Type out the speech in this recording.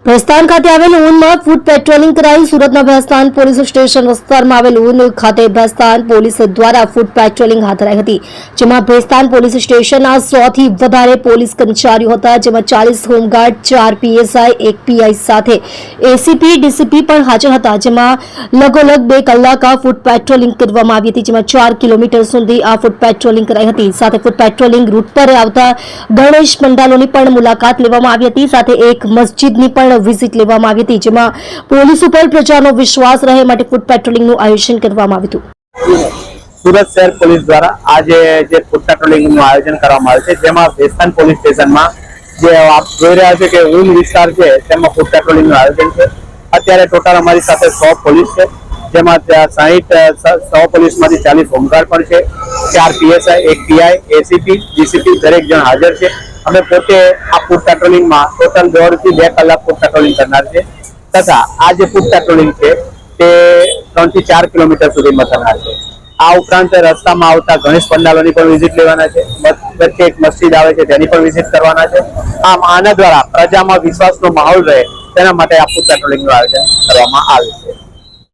ભેસ્તાન ખાતે આવેલ ઊનમાં food patrolling કરાયું। સુરતના ભેસ્તાન પોલીસ સ્ટેશન વિસ્તારમાં આવેલ ઊન ખાતે ભેસ્તાન પોલીસ દ્વારા ફૂડ પેટ્રોલિંગ હાથ ધરાઈ હતી, જેમાં ભેસ્તાન પોલીસ સ્ટેશનના 100 થી વધારે પોલીસ કર્મચારીઓ હતા, જેમાં 40 હોમગાર્ડ, 4 પીએસઆઈ, 1 પીઆઈ સાથે એસીપી, ડીસીપી પણ હાજર હતા, જેમાં લગોલગ 2 કલાક આ ફૂડ પેટ્રોલિંગ કરવામાં આવી હતી, જેમાં 4 કિલોમીટર સુધી આ ફૂડ પેટ્રોલિંગ કરાઈ હતી। સાથે ફૂડ પેટ્રોલિંગ રૂટ પર આવતા ગણેશ પંડાલોની પણ મુલાકાત લેવામાં આવી હતી, સાથે એક મસ્જિદની પણ વિઝિટ લેવામાં આવી હતી, જેમાં પોલીસ ઉપર પ્રજાનો વિશ્વાસ રહે માટે ફૂડ પેટ્રોલિંગનું આયોજન કરવામાં આવ્યું હતું। સુરત શહેર પોલીસ દ્વારા આજે જે ફૂડ પેટ્રોલિંગનું આયોજન કરવામાં આવ્યું છે, જેમાં ભેસ્તાન પોલીસ સ્ટેશનમાં જે આપ જોઈ રહ્યા છે કે ઊન વિસ્તાર છે તેમાં ફૂડ પેટ્રોલિંગનું આયોજન છે। અત્યારે ટોટલ અમારી સાથે 100 પોલીસ છે, જેમાં 100 પોલીસમાંથી 40 હોમગાર્ડ પણ છે, 4 પીએસઆઈ, 1 પીઆઈ, એસીપી, ડીસીપી દરેક જણ હાજર છે। અમે પોતે આ ફૂડ પેટ્રોલિંગમાં ટોટલ 1.5 થી 2 કલાક ફૂડ પેટ્રોલિંગ કરનાર છે, તથા આ જે ફૂડ પેટ્રોલિંગ છે તે 3 થી 4 કિલોમીટર સુધીમાં થનાર છે। આ ઉપરાંત રસ્તામાં આવતા ગણેશ પંડાલોની પણ વિઝિટ લેવાના છે, વચ્ચે એક મસ્જિદ આવે છે તેની પણ વિઝિટ કરવાના છે। આમ આના દ્વારા પ્રજામાં વિશ્વાસનો માહોલ રહે તેના માટે આ ફૂડ પેટ્રોલિંગનું આયોજન કરવામાં આવ્યું છે।